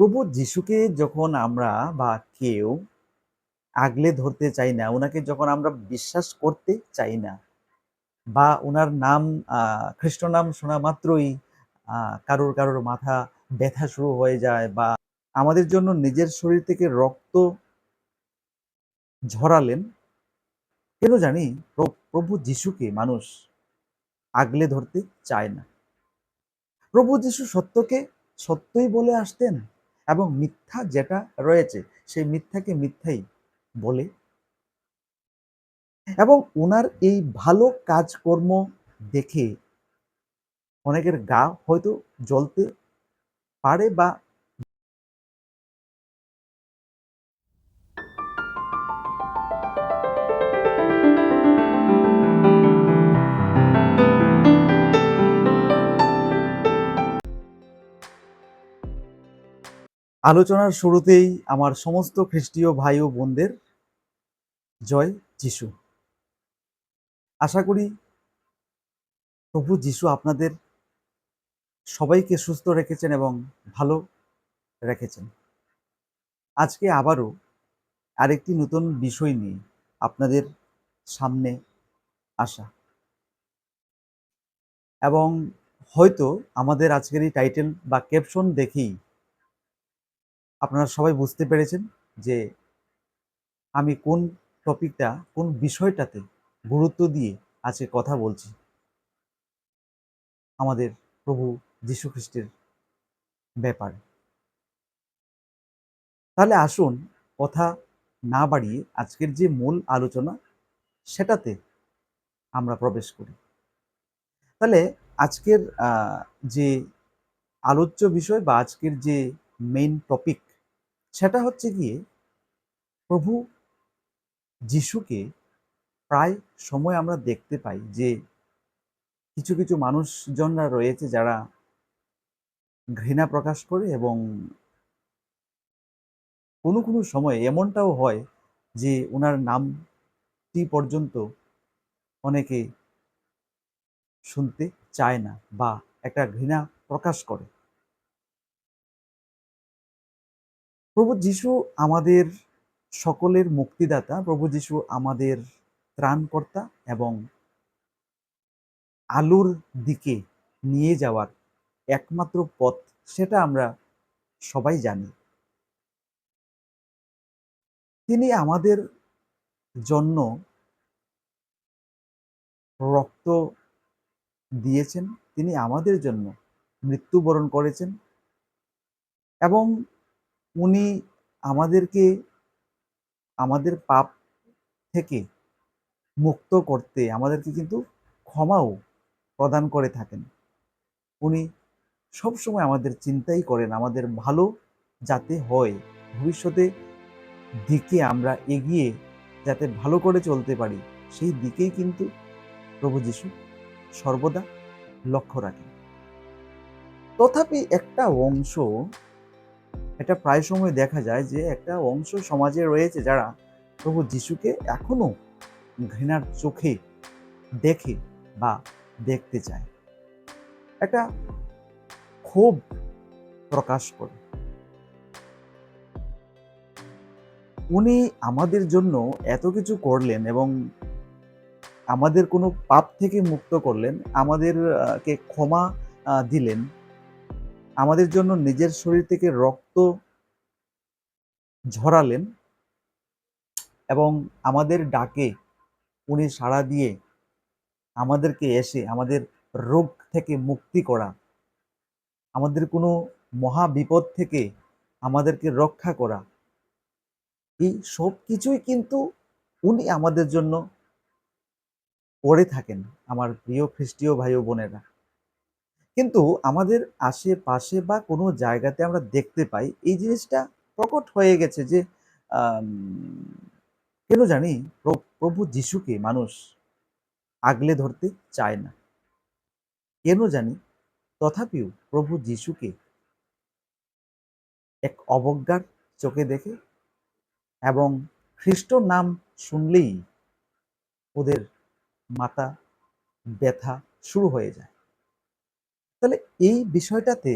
প্রভু যিশুকে যখন আমরা বা কেউ আগলে ধরতে চাই না, উনাকে যখন আমরা বিশ্বাস করতে চাই না বা উনার নাম খ্রিস্ট নাম শোনা মাত্রই কারোর মাথা ব্যথা শুরু হয়ে যায় বা আমাদের জন্য নিজের শরীর থেকে রক্ত ঝরালেন। কেন জানি প্রভু যিশুকে মানুষ আগলে ধরতে চায় না। প্রভু যিশু সত্যকে সত্যই বলে আসতেন এবং মিথ্যা যেটা রয়েছে সেই মিথ্যাকে মিথ্যাই বলে, এবং উনার এই ভালো কাজকর্ম দেখে অনেকের গা হয়তো জ্বলতে পারে বা আলোচনার শুরুতেই আমার সমস্ত খ্রিস্টীয় ভাই ও বোনদের জয় যিশু। আশা করি প্রভু যিশু আপনাদের সবাইকে সুস্থ রেখেছেন এবং ভালো রেখেছেন। আজকে আবারও আরেকটি নতুন বিষয় নিয়ে আপনাদের সামনে আসা, এবং হয়তো আমাদের আজকের এই টাইটেল বা ক্যাপশন দেখেই আপনারা সবাই বুঝতে পেরেছেন যে আমি কোন টপিকটা, কোন বিষয়টাতে গুরুত্ব দিয়ে আজকে কথা বলছি, আমাদের প্রভু যীশু খ্রিস্টের ব্যাপারে। তাহলে আসুন কথা না বাড়িয়ে আজকের যে মূল আলোচনা সেটাতে আমরা প্রবেশ করি। তাহলে আজকের যে আলোচ্য বিষয় বা আজকের যে মেইন টপিক সেটা হচ্ছে গিয়ে প্রভু যিশুকে প্রায় সময় আমরা দেখতে পাই যে কিছু কিছু মানুষজনরা রয়েছে যারা ঘৃণা প্রকাশ করে, এবং কোনো কোনো সময় এমনটাও হয় যে ওনার নামটি পর্যন্ত অনেকে শুনতে চায় না বা একটা ঘৃণা প্রকাশ করে। প্রভু যিশু আমাদের সকলের মুক্তিদাতা, প্রভু যিশু আমাদের ত্রাণকর্তা এবং আলোর দিকে নিয়ে যাওয়ার একমাত্র পথ, সেটা আমরা সবাই জানি। তিনি আমাদের জন্য রক্ত দিয়েছেন, তিনি আমাদের জন্য মৃত্যুবরণ করেছেন, এবং উনি আমাদেরকে আমাদের পাপ থেকে মুক্ত করতে আমাদেরকে কিন্তু ক্ষমাও প্রদান করে থাকেন। উনি সবসময় আমাদের চিন্তাই করেন আমাদের ভালো যাতে হয়, ভবিষ্যতে দিকে আমরা এগিয়ে যাতে ভালো করে চলতে পারি, সেই দিকেই কিন্তু প্রভু যিশু সর্বদা লক্ষ্য রাখেন। তথাপি একটা অংশ, এটা প্রায় সময় দেখা যায় যে একটা অংশ সমাজে রয়েছে যারা প্রভু যিশুকে এখনো ঘৃণার চোখে দেখে বা দেখতে চায়, একটা ক্ষোভ প্রকাশ করে। উনি আমাদের জন্য এত কিছু করলেন এবং আমাদের কোনো পাপ থেকে মুক্ত করলেন, আমাদের কে ক্ষমা দিলেন, আমাদের জন্য নিজের শরীর থেকে রক্ত ঝরালেন, এবং আমাদের ডাকে উনি সাড়া দিয়ে আমাদেরকে এসে আমাদের রোগ থেকে মুক্তি করা, আমাদের কোনো মহা বিপদ থেকে আমাদেরকে রক্ষা করা, এই সব কিছুই কিন্তু উনি আমাদের জন্য করে থাকেন, আমার প্রিয় খ্রিস্টীয় ভাই ও বোনেরা। কিন্তু আমাদের আশেপাশে বা কোনো জায়গাতে আমরা দেখতে পাই এই জিনিসটা প্রকট হয়ে গেছে যে আম কেন জানি প্রভু যিশুকে মানুষ আগলে ধরতে চায় না। কেন জানি তথাপিও প্রভু যিশুকে এক অবজ্ঞার চোখে দেখে, এবং খ্রিস্ট নাম শুনলেই ওদের মাথা ব্যথা শুরু হয়ে যায়। তাহলে এই বিষয়টাতে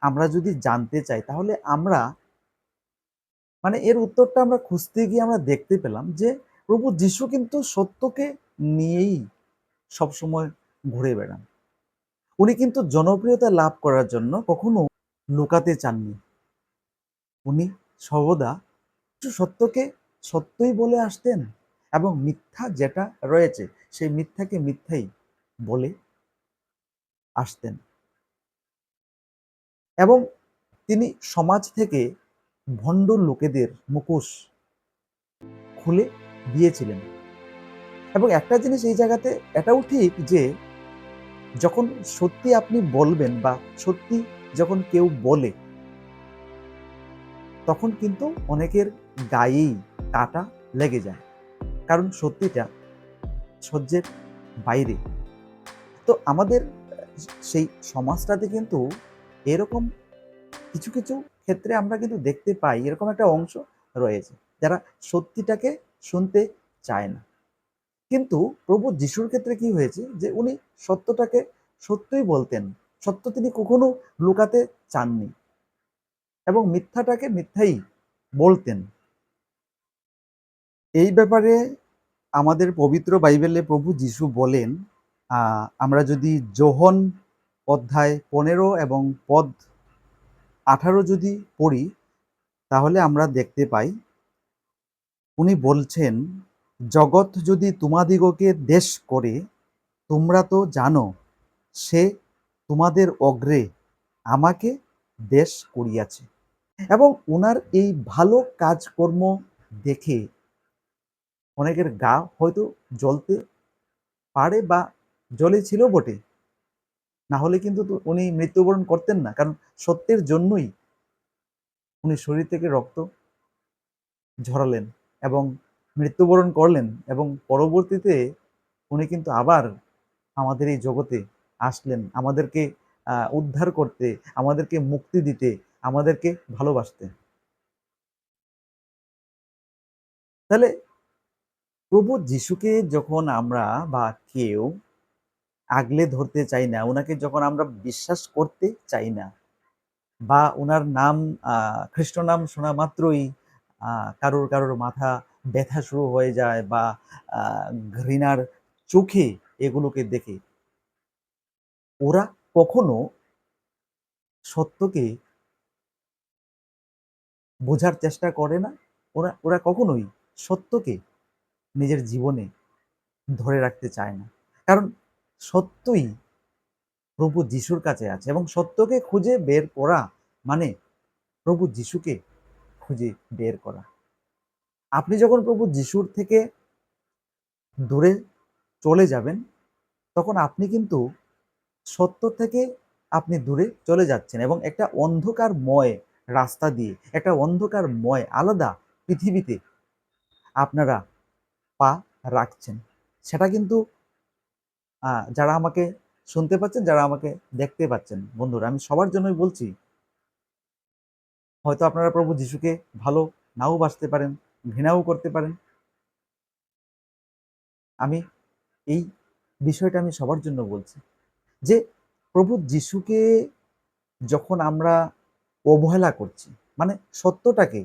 আমরা যদি জানতে চাই তাহলে আমরা এর উত্তরটা আমরা খুঁজতে গিয়ে আমরা দেখতে পেলাম যে প্রভু যিশু কিন্তু সত্যকে নিয়েই সবসময় ঘুরে বেড়ান। উনি কিন্তু জনপ্রিয়তা লাভ করার জন্য কখনো লুকাতে চাননি। উনি সর্বদা সত্যকে সত্যই বলে আসতেন এবং মিথ্যা যেটা রয়েছে সেই মিথ্যাকে মিথ্যাই বলে আসতেন। এবং তিনি সমাজ থেকে ভণ্ড লোকেদের মুখোশ খুলে দিয়েছিলেন। এবং একটা জিনিস এই জায়গাতে এটাও ঠিক যে যখন সত্যি আপনি বলবেন বা সত্যি যখন কেউ বলে তখন কিন্তু অনেকের গায়েই কাটা লেগে যায়, কারণ সত্যিটা সহ্যের বাইরে। তো আমাদের সেই সমাজটাতে কিন্তু এরকম কিছু কিছু ক্ষেত্রে আমরা কিন্তু দেখতে পাই এরকম একটা অংশ রয়েছে যারা সত্যিটাকে শুনতে চায় না। কিন্তু প্রভু যিশুর ক্ষেত্রে কি হয়েছে যে উনি সত্যটাকে সত্যই বলতেন, সত্য তিনি কখনো লুকাতে চাননি এবং মিথ্যাটাকে মিথ্যাই বলতেন। এই ব্যাপারে আমাদের পবিত্র বাইবেলে প্রভু যিশু বলেন, আমরা যদি যোহন অধ্যায় 15 এবং পদ 18 যদি পড়ি তাহলে আমরা দেখতে পাই উনি বলছেন, জগৎ যদি তোমাদিগকে দেশ করে তোমরা তো জানো সে তোমাদের অগ্রে আমাকে দেশ করিয়াছে। এবং ওনার এই ভালো কাজকর্ম দেখে অনেকের গা হয়তো জ্বলতে পারে বা জ্বলেছিল বটে, না হলে কিন্তু উনি মৃত্যুবরণ করতেন না, কারণ সত্যের জন্যই উনি শরীর থেকে রক্ত ঝরালেন এবং মৃত্যুবরণ করলেন এবং পরবর্তীতে উনি কিন্তু আবার আমাদের এই জগতে আসলেন আমাদেরকে উদ্ধার করতে, আমাদেরকে মুক্তি দিতে, আমাদেরকে ভালোবাসতে। তাহলে প্রভু যিশুকে যখন আমরা বা কেউ আগলে ধরতে চাই না, ওনাকে যখন আমরা বিশ্বাস করতে চাই না বা ওনার নাম খ্রিস্ট নাম শোনা মাত্রই কারোর কারোর মাথা ব্যথা শুরু হয়ে যায় বা ঘৃণার চোখে এগুলোকে দেখে, ওরা কখনো সত্যকে বোঝার চেষ্টা করে না। ওরা ওরা কখনোই সত্যকে নিজের জীবনে ধরে রাখতে চায় না, কারণ সত্যই প্রভু যিশুর কাছে আছে এবং সত্যকে খুঁজে বের করা মানে প্রভু যিশুকে খুঁজে বের করা। আপনি যখন প্রভু যিশুর থেকে দূরে চলে যাবেন তখন আপনি কিন্তু সত্য থেকে আপনি দূরে চলে যাচ্ছেন এবং একটা অন্ধকারময় রাস্তা দিয়ে, একটা অন্ধকারময় আলাদা পৃথিবীতে আপনারা পা রাখছেন। সেটা কিন্তু যারা আমাকে শুনতে পাচ্ছেন, যারা আমাকে দেখতে পাচ্ছেন, বন্ধুরা, আমি সবার জন্যই বলছি, হয়তো আপনারা প্রভু যিশুকে ভালো নাও বাসতে পারেন, ঘৃণাও করতে পারেন। আমি এই বিষয়টা আমি সবার জন্য বলছি যে প্রভু যিশুকে যখন আমরা অবহেলা করছি, মানে সত্যটাকে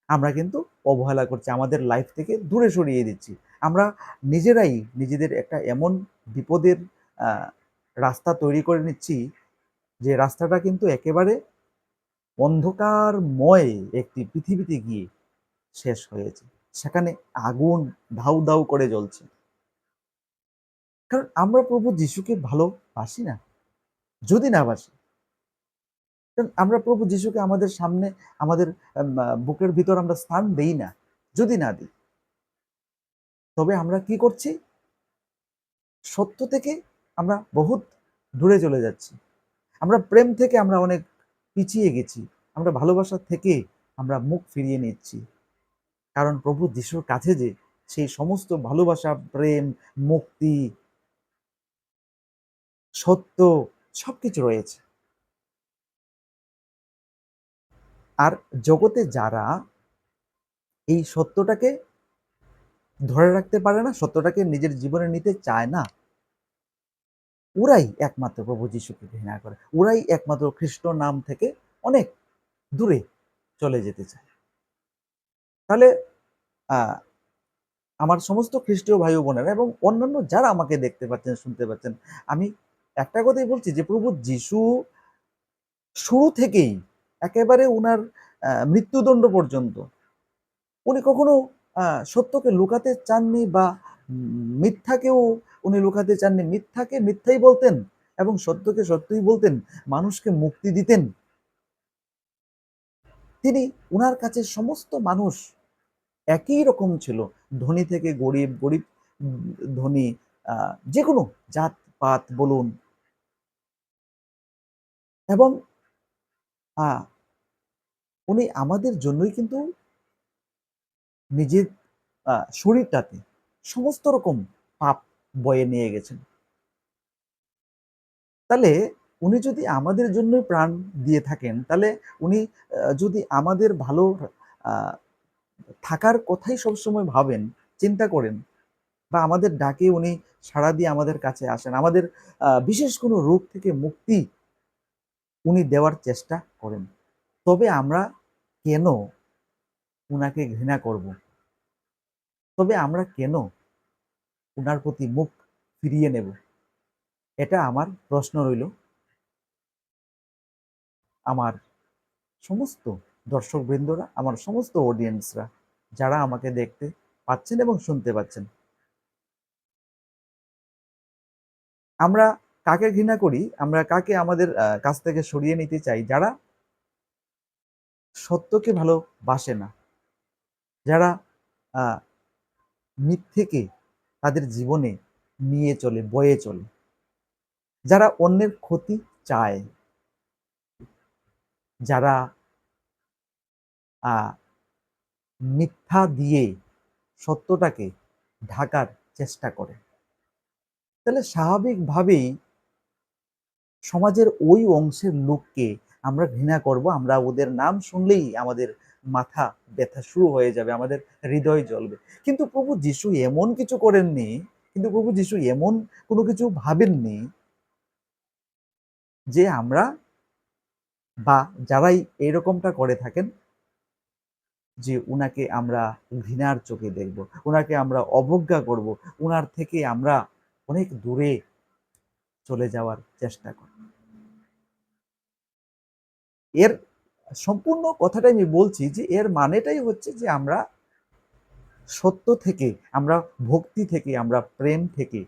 আমরা কিন্তু অবহেলা করছি, আমাদের লাইফ থেকে দূরে সরিয়ে দিচ্ছি। আমরা নিজেরাই নিজেদের একটা এমন বিপদের রাস্তা তৈরি করে নিচ্ছি যে রাস্তাটা কিন্তু একেবারে অন্ধকারময় একটি পৃথিবীতে গিয়ে শেষ হয়েছে। সেখানে আগুন ধাউ ধাউ করে জ্বলছে, কারণ আমরা প্রভু যিশুকে ভালোবাসি না। যদি না বাসি, কারণ আমরা প্রভু যিশুকে আমাদের সামনে, আমাদের বুকের ভিতর আমরা স্থান দেই না। যদি না দিই, তবে আমরা কি করছি? সত্য থেকে আমরা বহুত দূরে চলে যাচ্ছি। আমরা প্রেম থেকে আমরা অনেক পিছিয়ে গেছি। আমরা ভালোবাসা থেকে আমরা মুখ ফিরিয়ে নিচ্ছি। কারণ প্রভু যিশুর কাছে যে সেই সমস্ত ভালোবাসা, প্রেম, মুক্তি, সত্য সবকিছু রয়েছে। আর জগতে যারা এই সত্যটাকে ধরে রাখতে পারে না, সত্যটাকে নিজের জীবনে নিতে চায় না, ওরাই একমাত্র প্রভু যিশুকে ঘৃণা করে, ওরাই একমাত্র খ্রিস্ট নাম থেকে অনেক দূরে চলে যেতে চায়। তাহলে আহ, আমার সমস্ত খ্রিস্টীয় ভাই ও বোনেরা এবং অন্যান্য যারা আমাকে দেখতে পাচ্ছেন, শুনতে পাচ্ছেন, আমি একটা কথাই বলছি যে প্রভু যিশু শুরু থেকেই একেবারে উনার মৃত্যুদণ্ড পর্যন্ত উনি কখনো সত্যকে লুকাতে চাননি, বা মিথ্যাকেও উনি লুকাতে চাননি। মিথ্যাকে মিথ্যাই বলতেন এবং সত্যকে সত্যই বলতেন, মানুষকে মুক্তি দিতেন। তিনি, উনার কাছে সমস্ত মানুষ একই রকম ছিল, ধনী থেকে গরিব, গরিব ধনী, যে কোনো জাত পাত বলুন। এবং আহ, উনি আমাদের জন্যই কিন্তু নিজের শরীরটাতে সমস্ত রকম পাপ বয়ে নিয়ে গেছেন। তাহলে উনি যদি আমাদের জন্য প্রাণ দিয়ে থাকেন, তাহলে উনি যদি আমাদের ভালো আহ, থাকার কথাই সবসময় ভাবেন, চিন্তা করেন, বা আমাদের ডাকে উনি সাড়া দিয়ে আমাদের কাছে আসেন, আমাদের বিশেষ কোনো রোগ থেকে মুক্তি উনি দেওয়ার চেষ্টা করেন, তবে আমরা কেন উনাকে ঘৃণা করব? তবে আমরা কেন উনার প্রতি মুখ ফিরিয়ে নেব? এটা আমার প্রশ্ন রইল আমার সমস্ত দর্শকবৃন্দরা, আমার সমস্ত অডিয়েন্সরা, যারা আমাকে দেখতে পাচ্ছেন এবং শুনতে পাচ্ছেন। আমরা কাকে ঘৃণা করি? আমরা কাকে আমাদের কাছ থেকে সরিয়ে নিতে চাই? যারা সত্যকে ভালোবাসে না, যারা আহ, মিথ্যেকে তাদের জীবনে নিয়ে চলে, বয়ে চলে, যারা অন্যের ক্ষতি চায়, যারা আহ, মিথ্যা দিয়ে সত্যটাকে ঢাকার চেষ্টা করে, তাহলে স্বাভাবিকভাবেই সমাজের ওই অংশের লোককে আমরা ঘৃণা করব। আমরা ওদের নাম শুনলেই আমাদের মাথা ব্যথা শুরু হয়ে যাবে, আমাদের হৃদয় জ্বলবে। কিন্তু প্রভু যিশু এমন কিছু করেননি, কিন্তু প্রভু যিশু এমন কোনো কিছু ভাবেননি যে আমরা, বা যারাই এরকমটা করে থাকেন, যে উনাকে আমরা ঘৃণার চোখে দেখব, উনাকে আমরা অবজ্ঞা করব, উনার থেকে আমরা অনেক দূরে চলে যাওয়ার চেষ্টা করব। এর সম্পূর্ণ কথাটাই আমি বলছি যে এর মানেটাই হচ্ছে যে আমরা সত্য থেকে, আমরা ভক্তি থেকে, আমরা প্রেম থেকে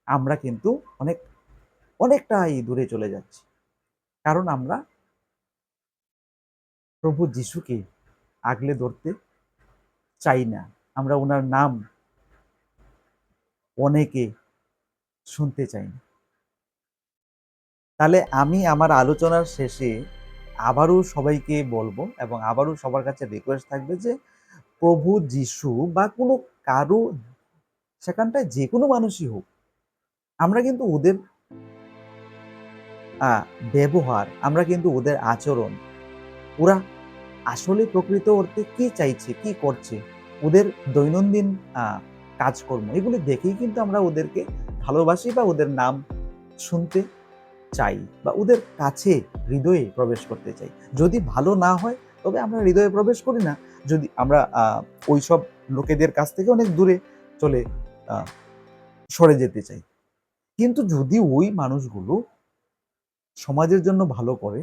আমরা কিন্তু অনেক অনেকটাই দূরে চলে যাচ্ছি। কারণ আমরা প্রভু যিশুকে আগলে ধরতে চাই না, আমরা ওনার নাম অনেকে শুনতে চাই না। তাহলে আমি আমার আলোচনার শেষে আবারও সবাইকে বলবো এবং আবারও সবার কাছে রিকোয়েস্ট থাকবে যে প্রভু যিশু বা কোনো কারো, সেখানটায় যে কোনো মানুষই হোক, আমরা কিন্তু ওদের ব্যবহার, আমরা কিন্তু ওদের আচরণ, ওরা আসলে প্রকৃত অর্থে কি চাইছে, কি করছে, ওদের দৈনন্দিন কাজকর্ম, এগুলি দেখেই কিন্তু আমরা ওদেরকে ভালোবাসি বা ওদের নাম শুনতে চাই, বা ওদের কাছে হৃদয়ে প্রবেশ করতে চাই। যদি ভালো না হয় তবে আমরা হৃদয়ে প্রবেশ করি না, যদি আমরা ওইসব লোকেদের কাছ থেকে অনেক দূরে চলে সরে যেতে চাই। কিন্তু যদি ওই মানুষগুলো সমাজের জন্য ভালো করে,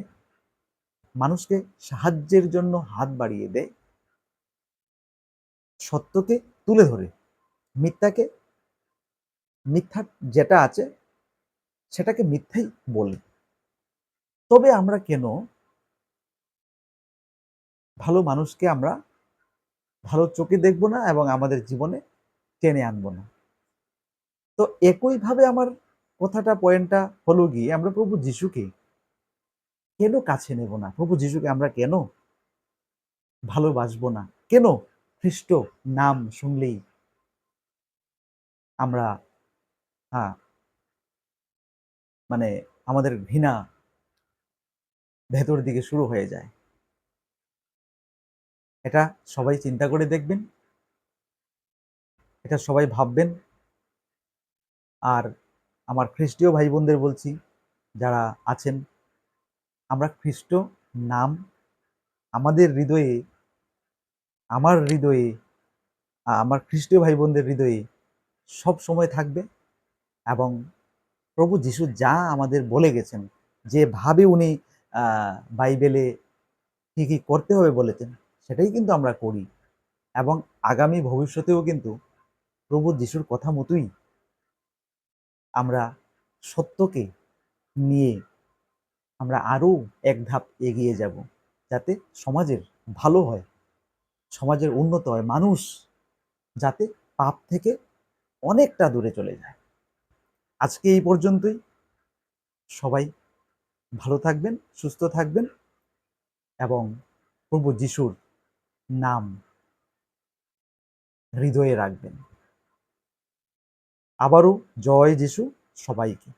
মানুষকে সাহায্যের জন্য হাত বাড়িয়ে দেয়, সত্যকে তুলে ধরে, মিথ্যাকে, মিথ্যা যেটা আছে সেটাকে মিথ্যাই বলে, তবে আমরা কেন ভালো মানুষকে আমরা ভালো চোখে দেখব না এবং আমাদের জীবনে টেনে আনবো না? তো একইভাবে আমার কথাটা, পয়েন্টটা হলো গিয়ে, আমরা প্রভু যিশুকে কেন কাছে নেব না? প্রভু যিশুকে আমরা কেন ভালোবাসবো না? কেন খ্রিস্ট নাম শুনলেই আমরা হ্যাঁ মানে আমাদের ঘৃণা ভেতর দিকে শুরু হয়ে যায়? এটা সবাই চিন্তা করে দেখবেন, এটা সবাই ভাববেন। আর আমার খ্রিস্টীয় ভাই বোনদের বলছি, যারা আছেন, আমরা খ্রিস্ট নাম আমাদের হৃদয়ে, আমার হৃদয়ে, আমার খ্রিস্টীয় ভাই বোনদের হৃদয়ে সব সময় থাকবে। এবং প্রভু যিশু যা আমাদের বলে গেছেন, যেভাবে উনি বাইবেলে কি কি করতে হবে বলেছেন, সেটাই কিন্তু আমরা করি। এবং আগামী ভবিষ্যতেও কিন্তু প্রভু যিশুর কথা মতোই আমরা সত্যকে নিয়ে আমরা আরো এক ধাপ এগিয়ে যাব, যাতে সমাজের ভালো হয়, সমাজের উন্নত হয়, মানুষ যাতে পাপ থেকে অনেকটা দূরে চলে যায়। আজকে এই পর্যন্তই। সবাই ভালো থাকবেন, সুস্থ থাকবেন এবং প্রভু যিশুর নাম হৃদয়ে রাখবেন। আবারও জয় যিশু সবাইকে।